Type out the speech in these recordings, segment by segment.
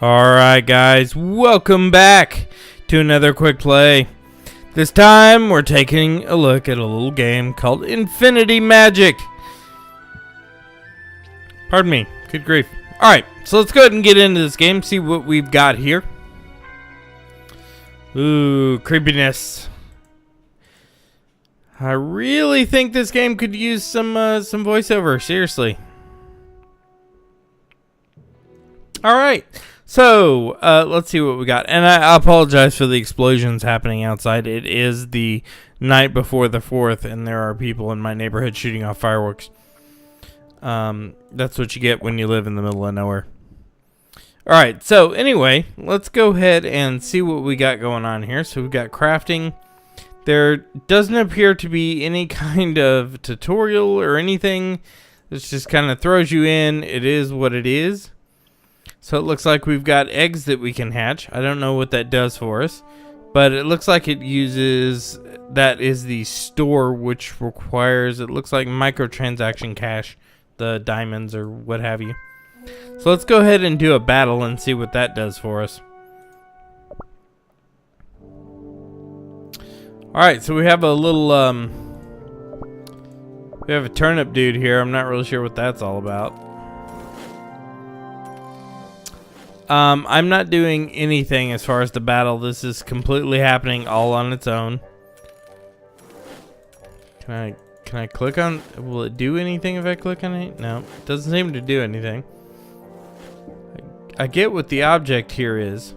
Alright guys, welcome back to another quick play. This time we're taking a look at a little game called Infinity Magic. Pardon me, good grief. Alright, so let's go ahead and get into this game, see what we've got here. Ooh, creepiness. I really think this game could use some voiceover, seriously. Alright. So, let's see what we got. And I apologize for the explosions happening outside. It is the night before the 4th, and there are people in my neighborhood shooting off fireworks. That's what you get when you live in the middle of nowhere. Alright, so anyway, let's go ahead and see what we got going on here. So we've got crafting. There doesn't appear to be any kind of tutorial or anything. It just kind of throws you in. It is what it is. So it looks like we've got eggs that we can hatch. I don't know what that does for us, but it looks like it uses, that is the store, which requires, it looks like microtransaction cash, the diamonds or what have you. So let's go ahead and do a battle and see what that does for us. Alright, so we have a little, we have a turnip dude here. I'm not really sure what that's all about. I'm not doing anything as far as the battle. This is completely happening all on its own. Can I click on, will it do anything if I click on it? No, it doesn't seem to do anything. I get what the object here is.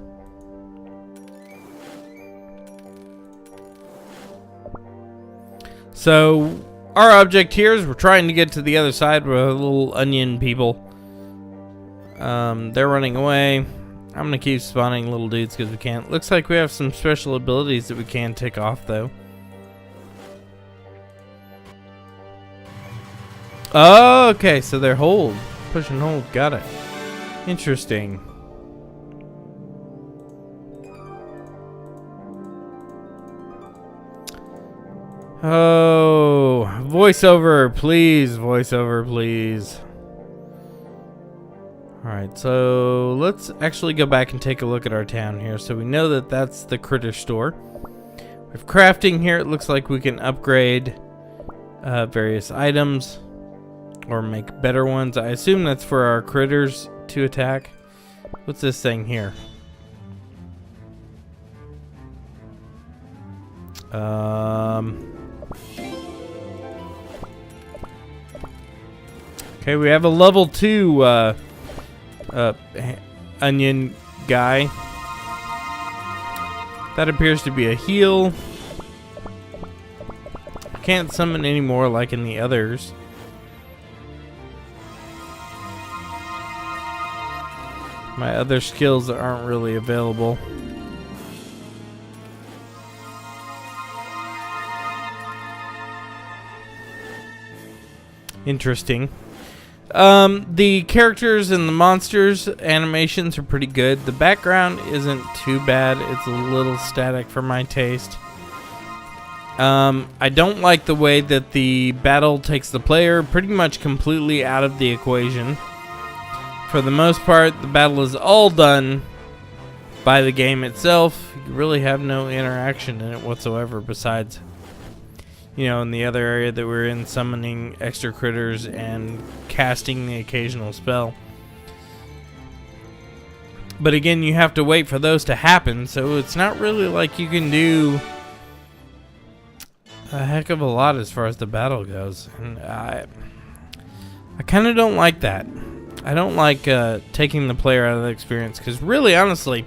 So our object here is we're trying to get to the other side with little onion people. They're running away. I'm gonna keep spawning little dudes because we can't. Looks like we have some special abilities that we can tick off though. Oh, okay, so they're hold. Push and hold, got it. Interesting. Oh, voiceover, please, voiceover, please. Alright, so let's actually go back and take a look at our town here. So we know that that's the critter store. With crafting here, it looks like we can upgrade various items or make better ones. I assume that's for our critters to attack. What's this thing here? Okay, we have a level 2 onion guy. That appears to be a heal. Can't summon anymore like in the others. My other skills aren't really available. Interesting. The characters and the monsters animations are pretty good. The background isn't too bad. It's a little static for my taste. I don't like the way that the battle takes the player pretty much completely out of the equation. For the most part, the battle is all done by the game itself. You really have no interaction in it whatsoever besides, you know, in the other area that we're in, summoning extra critters and casting the occasional spell. But again, you have to wait for those to happen, so it's not really like you can do a heck of a lot as far as the battle goes. And I kind of don't like that. I don't like taking the player out of the experience, because really, honestly,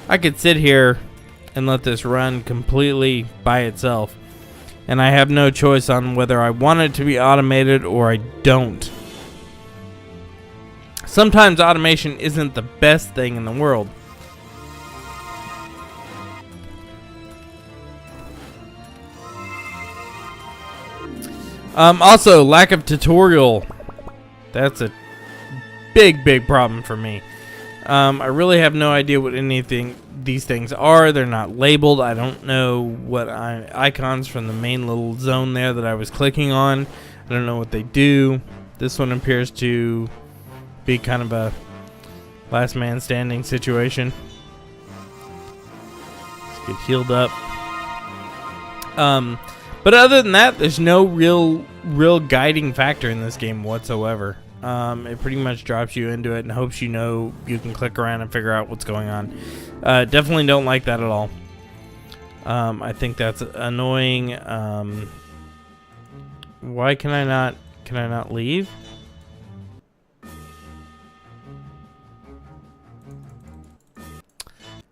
I could sit here and let this run completely by itself. And I have no choice on whether I want it to be automated or I don't. Sometimes automation isn't the best thing in the world. Also, lack of tutorial. That's a big problem for me. I really have no idea what anything these things are. They're not labeled. I don't know what icons from the main little zone there that I was clicking on. I don't know what they do. This one appears to be kind of a last man standing situation. Let's get healed up. But other than that, there's no real guiding factor in this game whatsoever. It pretty much drops you into it and hopes you know you can click around and figure out what's going on. Definitely don't like that at all. I think that's annoying. Why can I not leave?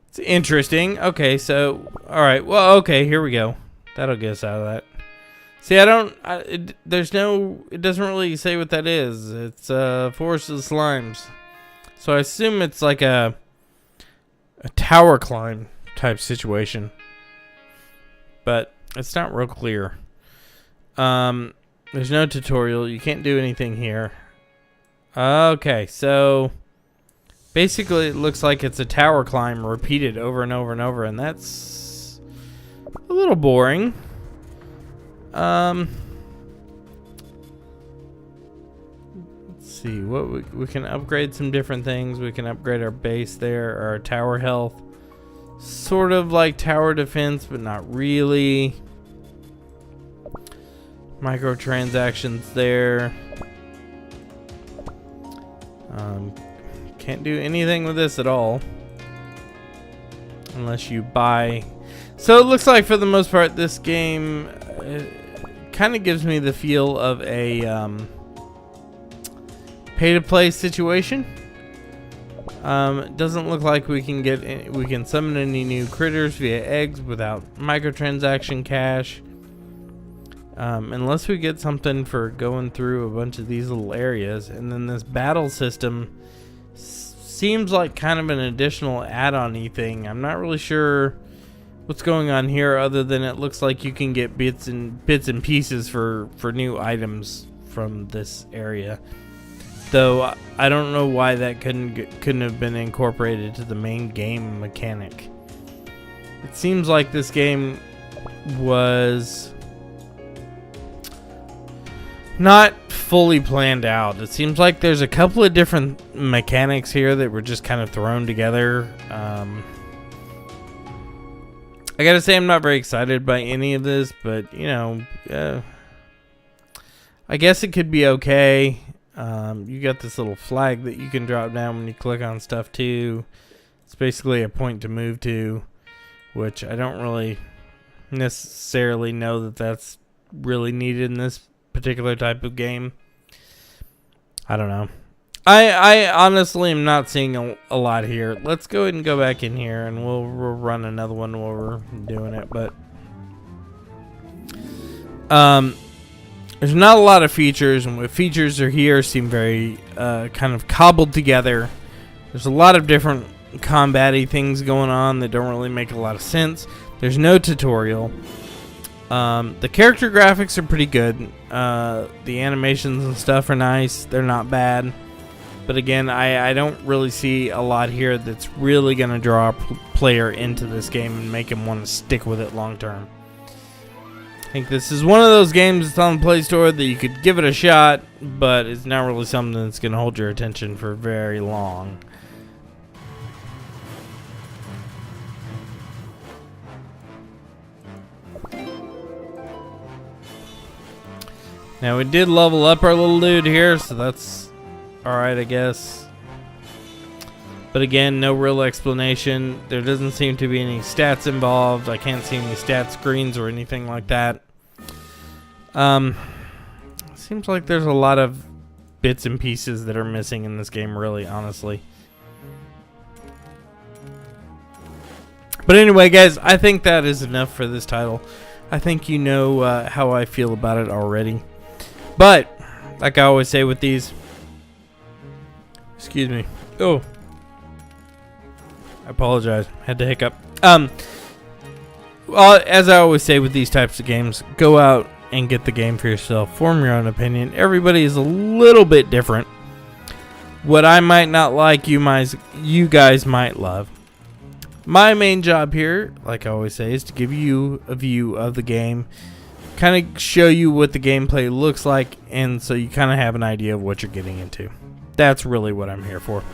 It's interesting. Okay, so alright, well, okay, here we go. That'll get us out of that. See, it doesn't really say what that is. It's Forest of Slimes. So I assume it's like a tower climb type situation. But it's not real clear. There's no tutorial. You can't do anything here. Okay, so basically it looks like it's a tower climb repeated over and over and over, and that's a little boring. Let's see what we can upgrade some different things. We can upgrade our base there, our tower health. Sort of like tower defense, but not really. Microtransactions there. Can't do anything with this at all unless you buy. So it looks like for the most part this game kind of gives me the feel of a pay-to-play situation. It doesn't look like we can summon any new critters via eggs without microtransaction cash. Unless we get something for going through a bunch of these little areas. And then this battle system seems like kind of an additional add-on-y thing. I'm not really sure what's going on here, other than it looks like you can get bits and pieces for new items from this area. Though I don't know why that couldn't have been incorporated to the main game mechanic. It seems like this game was not fully planned out. It seems like there's a couple of different mechanics here that were just kind of thrown together. I gotta say I'm not very excited by any of this, but you know, I guess it could be okay. You got this little flag that you can drop down when you click on stuff too. It's basically a point to move to, which I don't really necessarily know that that's really needed in this particular type of game. I don't know. I honestly am not seeing a lot here. Let's go ahead and go back in here and we'll run another one while we're doing it. But there's not a lot of features, and what features are here seem very kind of cobbled together. There's a lot of different combat-y things going on that don't really make a lot of sense. There's no tutorial. The character graphics are pretty good. The animations and stuff are nice. They're not bad. But again, I don't really see a lot here that's really going to draw a player into this game and make him want to stick with it long term. I think this is one of those games that's on the Play Store that you could give it a shot, but it's not really something that's going to hold your attention for very long. Now we did level up our little dude here, so that's alright, I guess. But again, no real explanation. There doesn't seem to be any stats involved. I can't see any stat screens or anything like that. Seems like there's a lot of bits and pieces that are missing in this game, really, honestly. But anyway, guys, I think that is enough for this title. I think you know how I feel about it already. But, like I always say with these... Excuse me. Oh. I apologize. Had to hiccup. Well, as I always say with these types of games, go out and get the game for yourself. Form your own opinion. Everybody is a little bit different. What I might not like, you guys might love. My main job here, like I always say, is to give you a view of the game. Kind of show you what the gameplay looks like, and so you kind of have an idea of what you're getting into. That's really what I'm here for.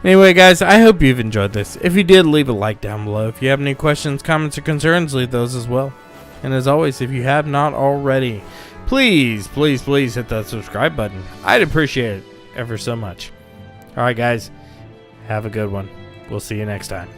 Anyway, guys, I hope you've enjoyed this. If you did, leave a like down below. If you have any questions, comments, or concerns, leave those as well. And as always, if you have not already, please, please, please hit that subscribe button. I'd appreciate it ever so much. Alright, guys, have a good one. We'll see you next time.